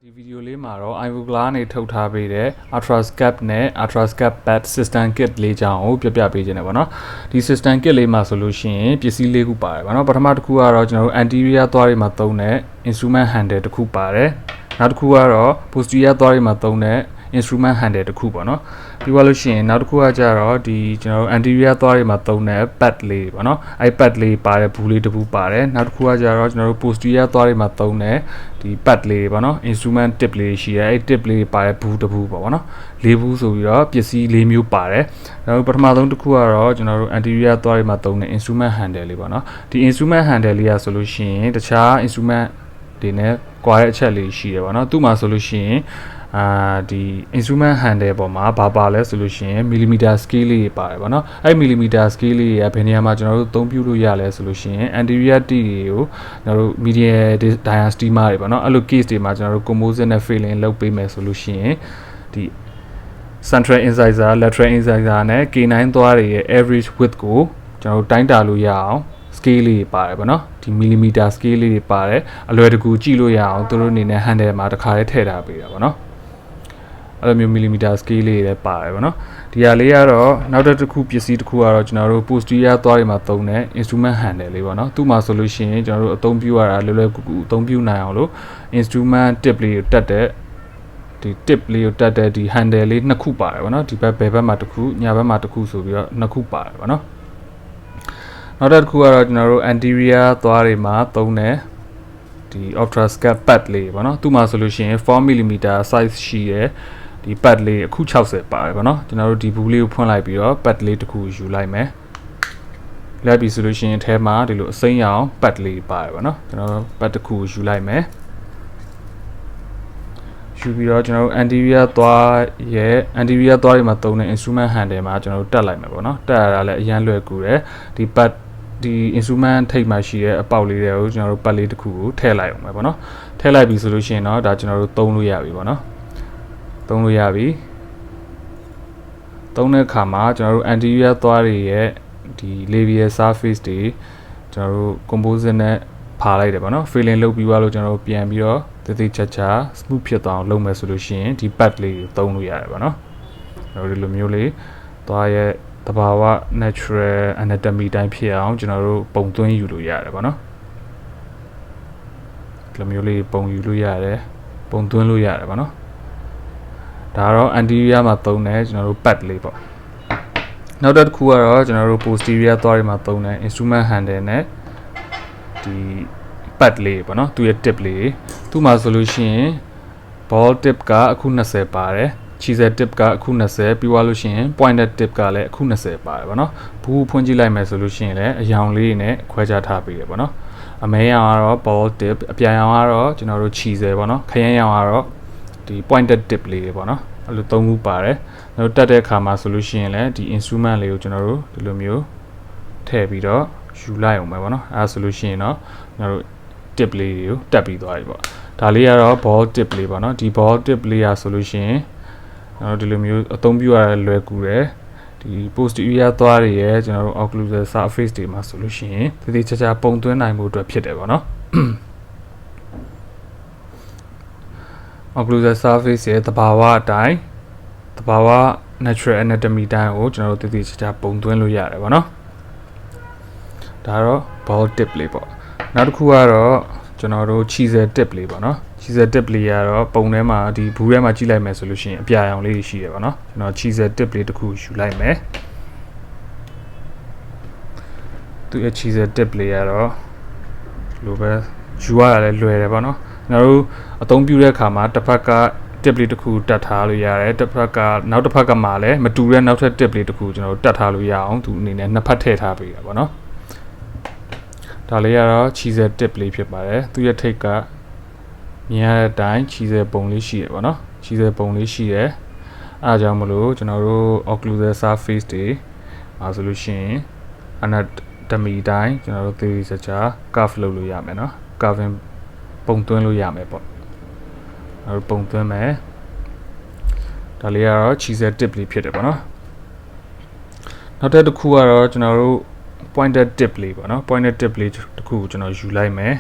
ဒီဗီဒီယိုလေးမှာတော့ Ivoclar နဲ့ထုတ်ထားပေးတဲ့ OptraSculpt နဲ့ OptraSculpt Pad System Kit လေးကြောင်းကိုပြပေးခြင်းတယ်ပေါ့နော်ဒီ System Kit လေးမှာဆိုလို့ရှိရင်ပစ္စည်းလေးခုပါတယ်ပေါ့နော်ပထမတစ်ခုကတော့ကျွန်တော်တို့ anterior သွားတွေမှာသုံးတဲ့ instrument handle တစ်ခုပါတယ်နောက်တစ်ခုကတော့ posterior သွားတွေမှာသုံးတဲ့ instrument handle တစ်ခုပေါ့နော်ပြီးသွားလို့ရှိရင်နောက်တစ်ခုကကြတော့ဒီကျွန်တော်တို့ anterior သွားတွေမှာသုံးတဲ့ pad လေးပေါ့နော်အဲ့ pad လေးပါတယ်ဘူးလေးတစ်ခုပါတယ်နောက်တစ်ခုကကြတော့ကျွန်တော်တို့ posterior သွားတွေမှာသုံးတဲ့ဒီ pad လေးပေါ့နော် instrument tip လေးရှိရဲအဲ့ tip လေးပါတယ်ဘူးတစ်ခုပေါ့နော်လေးဘူးဆိုပြီးတော့ပစ္စည်းလေးမျိုးပါတယ်နောက်ပထမဆုံးတစ်ခုကတော့ကျွန်တော်တို့ anterior သွားတွေမှာသုံးတဲ့ instrument handle လေးပေါ့နော်ဒီ instrument handle လေးอ่ะဆိုလို့ရှိရင်တခြား instrument တွေနဲ့ကွာတဲ့အချက်လေးရှိတယ်ပေါ့နော်သူ့မှာဆိုလို့ရှိရင်ဒီ instrument handle ပေါ်မှာဘာပါလဲဆိုလို့ရှိရင် millimeter scale လေးပါတယ်ပေါ့နော်အဲ့ millimeter scale လေးရဘယ်နေရာမှာကျွန်တော်တို့သုံးပြုလို့ရလဲဆိုလို့ရှိရင် anterior T တွေကိုကျွန်တော်တို့ medial dia steamer တွေပေါ့နော်အဲ့လို case တွေမှာကျွန်တော်တို့ composite နဲ့ filling လုပ်ပေးမယ်ဆိုလို့ရှိရင်ဒီ central incisor lateral incisor နဲ့ K9 သွားတွေရဲ့ average width ကိုကျွန်တော်တို့တိုင်းတာလို့ရအောင် scale လေးပါတယ်ပေါ့နော်ဒီ millimeter scale လေးတွေပါတယ်အလွယ်တကူကြည့်လို့ရအောင်သူတို့အနေနဲ့ handle မှာတစ်ခါလေးထည့်ထားပေးတာပေါ့နော်အဲ့လိုမျိုး millimeter scale လေးတွေပါတယ်ပေါ့နော်ဒီဟာလေးကတော့နောက်တစ်ခုပစ္စည်းတစ်ခုကတော့ကျွန်တော်တို့ posterior သွားတွေမှာသုံးတဲ့ instrument handle လေးပေါ့နော်သူ့မှာဆိုလို့ရှိရင်ကျွန်တော်တို့အသုံးပြုရတာလွယ်လွယ်ကူကူအသုံးပြုနိုင်အောင်လို့ instrument tip လေးကိုတက်တဲ့ဒီ tip လေးကိုတက်တဲ့ဒီ handle လေးနှစ်ခုပါတယ်ပေါ့နော်ဒီဘက်ဘယ်ဘက်မှာတစ်ခုညာဘက်မှာတစ်ခုဆိုပြီးတော့နှစ်ခုပါတယ်ပေါ့နော်နောက်တစ်ခုကတော့ကျွန်တော်တို့ anterior သွားတွေမှာသုံးတဲ့ဒီ OptraSculpt Pad လေးပေါ့နော်သူ့မှာဆိုလို့ရှိရင် 4mm size ရှိတဲ့ဒီ pad လေးအခု60ပါတယ်ပေါ့နော်ကျွန်တော်တို့ဒီဘူးလေးကိုဖွင့်လိုက်ပြီးတော့ pad လေးတစ်ခုယူလိုက်မယ်လိုက်ပြီဆိုလို့ရှိရင်အထဲမှာဒီလိုအစိမ်းရောင် pad လေးပါတယ်ပေါ့နော်ကျွန်တော်တို့ pad တစ်ခုယူလိုက်မယ်ယူပြီးတော့ကျွန်တော်တို့ anterior သွားတွေမှာသုံးတဲ့ instrument handle မှာကျွန်တော်တို့တက်လိုက်မယ်ပေါ့နော်တက်ရတာလည်းအရန်လွယ်ကူတယ်ဒီ pad ဒီ instrument ထိပ်မှာရှိတဲ့အပေါက်လေးတွေကိုကျွန်တော်တို့ pad လေးတစ်ခုကိုထည့်လိုက်အောင်ပဲပေါ့နော်ထည့်လိုက်ပြီဆိုလို့ရှိရင်တော့ဒါကျွန်တော်တို့သုံးလို့ရပြီပေါ့နော်သုံးလို့ရပြီသုံးတဲ့အခါမှာကျွန်တော်တို့ anterior သွားတွေရဲ့ဒီ labial surface တွေကျွန်တော်တို့ composite နဲ့ဖာလိုက်တယ်ပေါ့နော် filling လုပ်ပြီးသွားလို့ကျွန်တော်တို့ပြန်ပြီးတော့တိတိကျကျ smooth ဖြစ်သွားအောင်လုပ်မယ်ဆိုလို့ရှိရင်ဒီ pad လေးကိုသုံးလို့ရတယ်ပေါ့နော်ကျွန်တော်တို့ဒီလိုမျိုးလေးသွားရဲ့တဘာဝ natural anatomy တိုင်းဖြစ်အောင်ကျွန်တော်တို့ပုံသွင်းယူလို့ရတယ်ပေါ့နော်ဒီလိုမျိုးလေးပုံယူလို့ရတယ်ပုံသွင်းလို့ရတယ်ပေါ့နော်ဒါတော့ anterior မှာသုံးတယ်ကျွန်တော်တို့ pad လေးပေါ့နောက်တစ်ခုကတော့ကျွန်တော်တို့ posterior သွားတွေမှာသုံးတယ် instrument handle နဲ့ဒီ pad လေးပေါ့နော်သူရဲ့ tip လေးသူ့မှာဆိုလို့ရှိရင် ball tip ကအခု20ပါတယ်chisel tip ကအခု20ပြီးသွားလို့ရှိရင် pointed tip ကလည်းအခု20ပါတယ်ပေါ့နော်ဘူးဖွင့်ကြည့်လိုက်မယ်ဆိုလို့ရှိရင်လည်းအရောင်လေးနဲ့ခွဲခြားထားပေးတယ်ပေါ့နော်အမဲရောင်ကတော့ ball tip အပြာရောင်ကတော့ကျွန်တော်တို့ chisel ပေါ့နော်ခရမ်းရောင်ကတော့ဒီ pointed tip လေးတွေပေါ့နော်အဲ့လိုသုံးခုပါတယ်နောက်တက်တဲ့အခါမှာဆိုလို့ရှိရင်လည်းဒီ instrument လေးကိုကျွန်တော်တို့ဒီလိုမျိုးထည့်ပြီးတော့ယူလိုက်အောင်ပဲပေါ့နော်အဲ့ဒါဆိုလို့ရှိရင်တော့ကျွန်တော်တို့ tip လေးတွေကိုတက်ပြီးသွားပြီပေါ့ဒါလေးကတော့ ball tip လေးပေါ့နော်ဒီ ball tip လေးอ่ะဆိုလို့ရှိရင်ကျွန်တော်တို့ဒီလိုမျိုးအသုံးပြုရတဲ့လွယ်ကူတယ်ဒီ posterior သွားတွေရဲ့ကျွန်တော်တို့ occlusal surface တွေမှာဆိုလို့ရှိရင်တိတိကျကျပုံသွင်းနိုင်မှုအတွက်ဖြစ်တယ်ပေါ့နော်occlusal surface ရဲ့သဘာဝအတိုင်းသဘာဝ natural anatomy တိုင်းကိုကျွန်တော်တို့တိတိကျကျပုံသွင်းလို့ရတယ်ပေါ့နော်ဒါတော့ ball tip လေးပေါ့နောက်တစ်ခုကတော့ကျွန်တော်တို့ chisel tip လေးပေါ့နော် chisel tip လေးကတော့ပုံထဲမှာဒီဘူးထဲမှာကြည့်လိုက်မယ်ဆိုလို့ရှိရင်အပြာရောင်လေးရှိတယ်ပေါ့နော်ကျွန်တော် chisel tip လေးတစ်ခုယူလိုက်မယ်သူရဲ့ chisel tip လေးကတော့လိုပဲယူရတာလည်းလွယ်တယ်ပေါ့နော်ကျွန်တော်တို့အသုံးပြုတဲ့အခါမှာတစ်ဖက်က tip လေးတစ်ခုတက်ထားလို့ရတယ်တစ်ဖက်ကနောက်တစ်ဖက်ကမှလည်းမတူတဲ့နောက်ထပ် tip လေးတစ်ခုကျွန်တော်တို့တက်ထားလို့ရအောင်သူအနေနဲ့နှစ်ဖက်ထည့်ထားပေးတာပေါ့နော်ဒါလေးကတော့ chisel tip လေးဖြစ်ပါတယ်သူရဲ့ထိပ်ကမြင်ရတဲ့အတိုင်း chisel ပုံလေးရှိတယ်ပေါ့နော် chisel ပုံလေးရှိတယ်အဲအကြောင်းမလို့ကျွန်တော်တို့ occlusal surface တွေအားဆိုလို့ရှိရင် anatomy တိုင်းကျွန်တော်တို့သေချာချာ curve လုပ်လို့ရမယ်နော် curving ပုံသွင်းလို့ရမယ်ပေါ့အဲပုံသွင်းမယ်ဒါလေးကတော့ chisel tip လေးဖြစ်တယ်ပေါ့နော်နောက်တစ်ခုကတော့ကျွန်တော်တို့ pointed tip လေးပေါ့နော် pointed tip လေးတစ်ခုကိုကျွန်တော်ယူလိုက်မယ်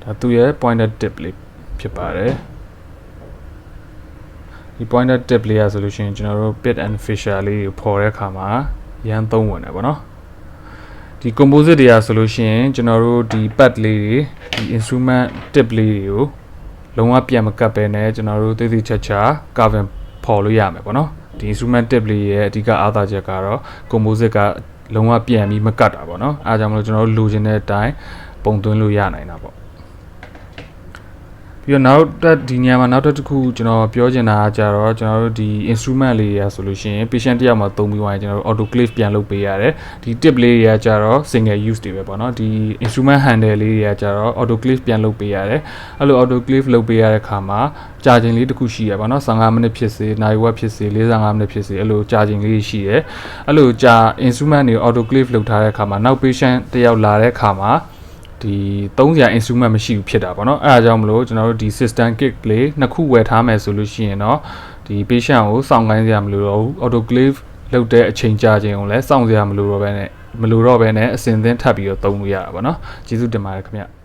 ဒါသူရဲ့ pointer tip လေးဖြစ်ပါတယ်ဒီ pointer tip လေးရဆိုလို့ရှိရင်ကျွန်တော်တို့ bit and fisher လေးကိုပေါ်တဲ့အခါမှာရန်သုံးဝင်တယ်ပေါ့နော်ဒီ composite တွေရဆိုလို့ရှိရင်ကျွန်တော်တို့ဒီ pad လေးတွေဒီ instrument tip လေးတွေကိုလုံးဝပြန်မကပ်ပဲနဲ့ကျွန်တော်တို့သိသိချာချာ carbon ပေါ်လို့ရမယ်ပေါ့နော်ဒီ instrument tip လေးရဲ့အဓိကအားသာချက်ကတော့ composite ကလုံးဝပြန်ပြီးမကတ်တာပေါ့နော်အားကြောင့်မလို့ကျွန်တော်တို့လိုချင်တဲ့အတိုင်းပုံသွင်းလို့ရနိုင်တာပေါ့ပြီးတော့နောက်ဒီညမှာနောက်တစ်ခုကျွန်တော်ပြောချင်တာကကြတော့ကျွန်တော်တို့ဒီ instrument လေးရာဆိုလို့ရှိရင် patient တယောက်မှာသုံးပြီးသွားရင်ကျွန်တော်တို့ autoclave ပြန်လုပ်ပေးရတယ်ဒီ tip လေးတွေကကြတော့ single use တွေပဲပေါ့နော်ဒီ instrument handle လေးတွေကကြတော့ autoclave ပြန်လုပ်ပေးရတယ်အဲ့လို autoclave လုပ်ပေးရတဲ့အခါမှာကြာချိန်လေးတစ်ခုရှိရပါတော့15မိနစ်ဖြစ်စေနာရီဝက်ဖြစ်စေ45မိနစ်ဖြစ်စေအဲ့လိုကြာချိန်လေးရှိရအဲ့လိုကြာ instrument တွေ autoclave လုပ်ထားတဲ့အခါမှာနောက် patient တယောက်လာတဲ့အခါမှာဒီ300 instrument မရှိဘူးဖြစ်တာပေါ့နော်အဲအားကြောင့်မလို့ကျွန်တော်တို့ဒီ system kit လေးနှစ်ခုဝယ်ထားမယ်ဆိုလို့ရှိရင်တော့ဒီ patient ကိုစောင့်ခိုင်းစရာမလိုတော့ဘူး autoclave လုပ်တဲ့အချိန်ကြာချိန်ကိုလည်းစောင့်စရာမလိုတော့ဘဲနဲ့အစင်သင်းထပ်ပြီးတော့သုံးလို့ရတာပေါ့နော်ကျေးဇူးတင်ပါတယ်ခင်ဗျ